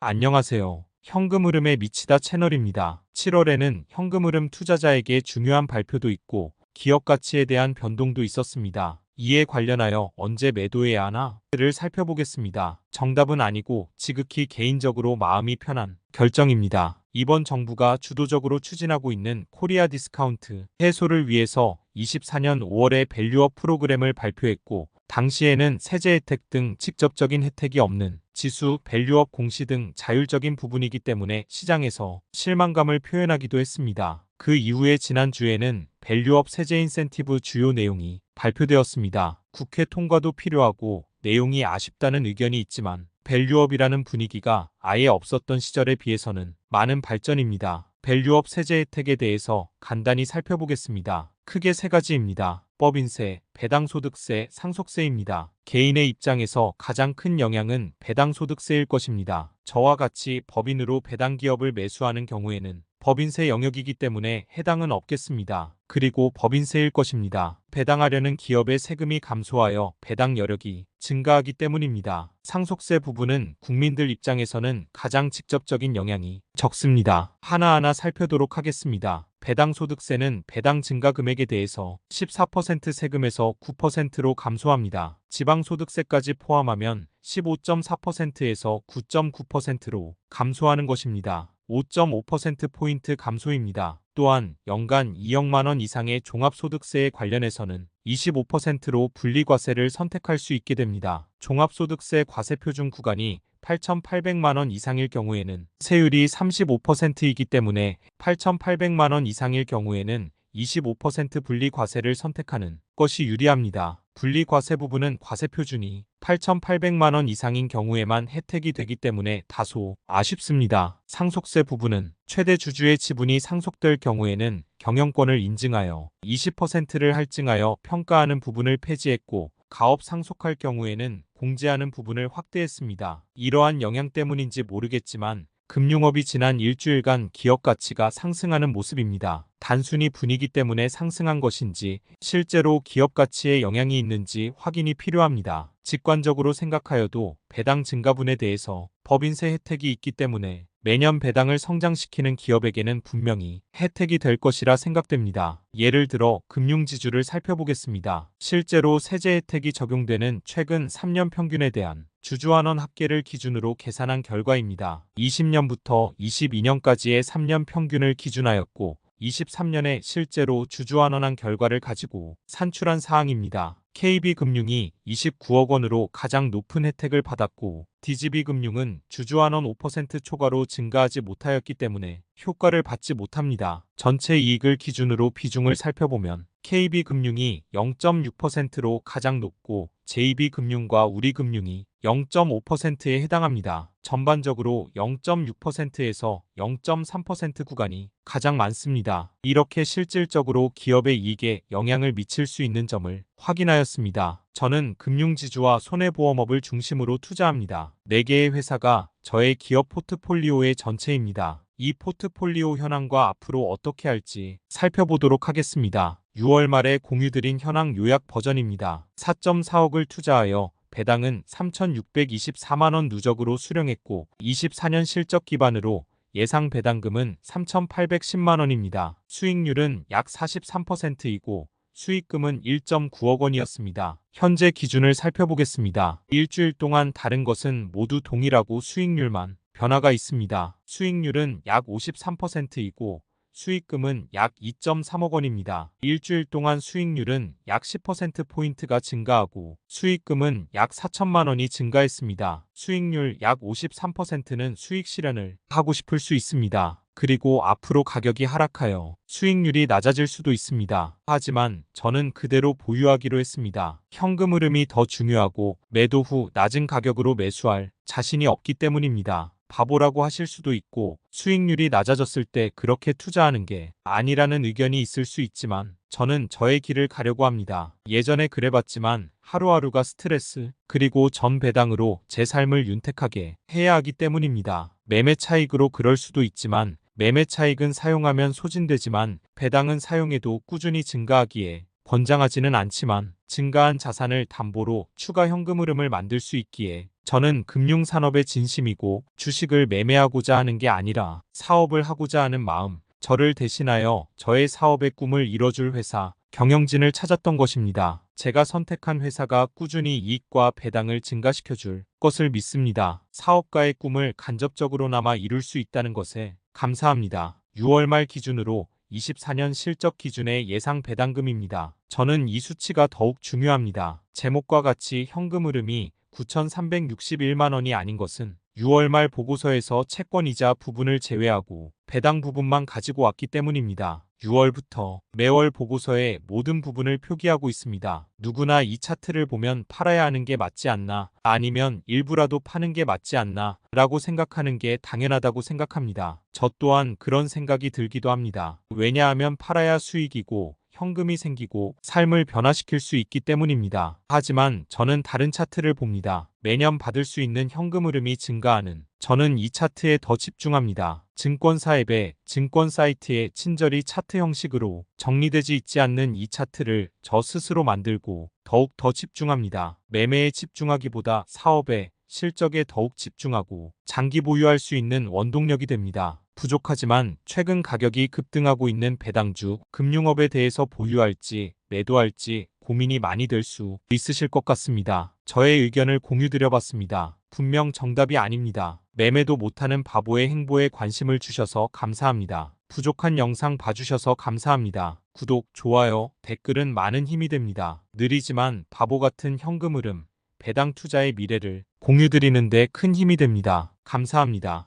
안녕하세요. 현금 흐름에 미치다 채널입니다. 7월에는 현금 흐름 투자자에게 중요한 발표도 있고 기업 가치에 대한 변동도 있었습니다. 이에 관련하여 언제 매도해야 하나를 살펴보겠습니다. 정답은 아니고 지극히 개인적으로 마음이 편한 결정입니다. 이번 정부가 주도적으로 추진하고 있는 코리아 디스카운트 해소를 위해서 24년 5월에 밸류업 프로그램을 발표했고 당시에는 세제 혜택 등 직접적인 혜택이 없는 지수, 밸류업 공시 등 자율적인 부분이기 때문에 시장에서 실망감을 표현하기도 했습니다. 그 이후에 지난주에는 밸류업 세제 인센티브 주요 내용이 발표되었습니다. 국회 통과도 필요하고 내용이 아쉽다는 의견이 있지만 밸류업이라는 분위기가 아예 없었던 시절에 비해서는 많은 발전입니다. 밸류업 세제 혜택에 대해서 간단히 살펴보겠습니다. 크게 세 가지입니다. 법인세, 배당소득세, 상속세입니다. 개인의 입장에서 가장 큰 영향은 배당소득세일 것입니다. 저와 같이 법인으로 배당기업을 매수하는 경우에는 법인세 영역이기 때문에 해당은 없겠습니다. 그리고 법인세일 것입니다. 배당하려는 기업의 세금이 감소하여 배당 여력이 증가하기 때문입니다. 상속세 부분은 국민들 입장에서는 가장 직접적인 영향이 적습니다. 하나하나 살펴보도록 하겠습니다. 배당소득세는 배당 증가 금액에 대해서 14% 세금에서 9%로 감소합니다. 지방소득세까지 포함하면 15.4%에서 9.9%로 감소하는 것입니다. 5.5%포인트 감소입니다. 또한 연간 2억만 원 이상의 종합소득세에 관련해서는 25%로 분리과세를 선택할 수 있게 됩니다. 종합소득세 과세표준 구간이 8,800만 원 이상일 경우에는 세율이 35%이기 때문에 8,800만 원 이상일 경우에는 25% 분리과세를 선택하는 것이 유리합니다. 분리과세 부분은 과세표준이 8,800만 원 이상인 경우에만 혜택이 되기 때문에 다소 아쉽습니다. 상속세 부분은 최대 주주의 지분이 상속될 경우에는 경영권을 인증하여 20%를 할증하여 평가하는 부분을 폐지했고 가업 상속할 경우에는 공제하는 부분을 확대했습니다. 이러한 영향 때문인지 모르겠지만 금융업이 지난 일주일간 기업 가치가 상승하는 모습입니다. 단순히 분위기 때문에 상승한 것인지 실제로 기업 가치에 영향이 있는지 확인이 필요합니다. 직관적으로 생각하여도 배당 증가분에 대해서 법인세 혜택이 있기 때문에 매년 배당을 성장시키는 기업에게는 분명히 혜택이 될 것이라 생각됩니다. 예를 들어 금융지주를 살펴보겠습니다. 실제로 세제 혜택이 적용되는 최근 3년 평균에 대한 주주환원 합계를 기준으로 계산한 결과입니다. 20년부터 22년까지의 3년 평균을 기준하였고 23년에 실제로 주주환원한 결과를 가지고 산출한 사항입니다. KB금융이 29억 원으로 가장 높은 혜택을 받았고 DGB금융은 주주환원 5% 초과로 증가하지 못하였기 때문에 효과를 받지 못합니다. 전체 이익을 기준으로 비중을 살펴보면 KB금융이 0.6%로 가장 높고 JB금융과 우리금융이 0.5%에 해당합니다. 전반적으로 0.6%에서 0.3% 구간이 가장 많습니다. 이렇게 실질적으로 기업의 이익에 영향을 미칠 수 있는 점을 확인하였습니다. 저는 금융지주와 손해보험업을 중심으로 투자합니다. 4개의 회사가 저의 기업 포트폴리오의 전체입니다. 이 포트폴리오 현황과 앞으로 어떻게 할지 살펴보도록 하겠습니다. 6월 말에 공유드린 현황 요약 버전입니다. 4.4억을 투자하여 배당은 3,624만 원 누적으로 수령했고 24년 실적 기반으로 예상 배당금은 3,810만 원입니다. 수익률은 약 43%이고 수익금은 1.9억 원이었습니다. 현재 기준을 살펴보겠습니다. 일주일 동안 다른 것은 모두 동일하고 수익률만 변화가 있습니다. 수익률은 약 53%이고 수익금은 약 2.3억 원입니다. 일주일 동안 수익률은 약 10%포인트가 증가하고 수익금은 약 4천만 원이 증가했습니다. 수익률 약 53%는 수익 실현을 하고 싶을 수 있습니다. 그리고 앞으로 가격이 하락하여 수익률이 낮아질 수도 있습니다. 하지만 저는 그대로 보유하기로 했습니다. 현금 흐름이 더 중요하고 매도 후 낮은 가격으로 매수할 자신이 없기 때문입니다. 바보라고 하실 수도 있고 수익률이 낮아졌을 때 그렇게 투자하는 게 아니라는 의견이 있을 수 있지만 저는 저의 길을 가려고 합니다. 예전에 그래봤지만 하루하루가 스트레스 그리고 전 배당으로 제 삶을 윤택하게 해야 하기 때문입니다. 매매 차익으로 그럴 수도 있지만 매매 차익은 사용하면 소진되지만 배당은 사용해도 꾸준히 증가하기에 권장하지는 않지만 증가한 자산을 담보로 추가 현금 흐름을 만들 수 있기에 저는 금융산업에 진심이고 주식을 매매하고자 하는 게 아니라 사업을 하고자 하는 마음, 저를 대신하여 저의 사업의 꿈을 이뤄줄 회사, 경영진을 찾았던 것입니다. 제가 선택한 회사가 꾸준히 이익과 배당을 증가시켜줄 것을 믿습니다. 사업가의 꿈을 간접적으로나마 이룰 수 있다는 것에 감사합니다. 6월 말 기준으로 24년 실적 기준의 예상 배당금입니다. 저는 이 수치가 더욱 중요합니다. 제목과 같이 현금 흐름이 9,361만 원이 아닌 것은 6월 말 보고서에서 채권이자 부분을 제외하고 배당 부분만 가지고 왔기 때문입니다. 6월부터 매월 보고서에 모든 부분을 표기하고 있습니다. 누구나 이 차트를 보면 팔아야 하는 게 맞지 않나, 아니면 일부라도 파는 게 맞지 않나 라고 생각하는 게 당연하다고 생각합니다. 저 또한 그런 생각이 들기도 합니다. 왜냐하면 팔아야 수익이고 현금이 생기고 삶을 변화시킬 수 있기 때문입니다. 하지만 저는 다른 차트를 봅니다. 매년 받을 수 있는 현금 흐름이 증가하는, 저는 이 차트에 더 집중합니다. 증권사 앱에 증권 사이트에 친절히 차트 형식으로 정리되지 있지 않는 이 차트를 저 스스로 만들고 더욱 더 집중합니다. 매매에 집중하기보다 사업에, 실적에 더욱 집중하고 장기 보유할 수 있는 원동력이 됩니다. 부족하지만 최근 가격이 급등하고 있는 배당주, 금융업에 대해서 보유할지 매도할지 고민이 많이 될 수 있으실 것 같습니다. 저의 의견을 공유드려봤습니다. 분명 정답이 아닙니다. 매매도 못하는 바보의 행보에 관심을 주셔서 감사합니다. 부족한 영상 봐주셔서 감사합니다. 구독, 좋아요, 댓글은 많은 힘이 됩니다. 느리지만 바보 같은 현금 흐름, 배당 투자의 미래를 공유드리는데 큰 힘이 됩니다. 감사합니다.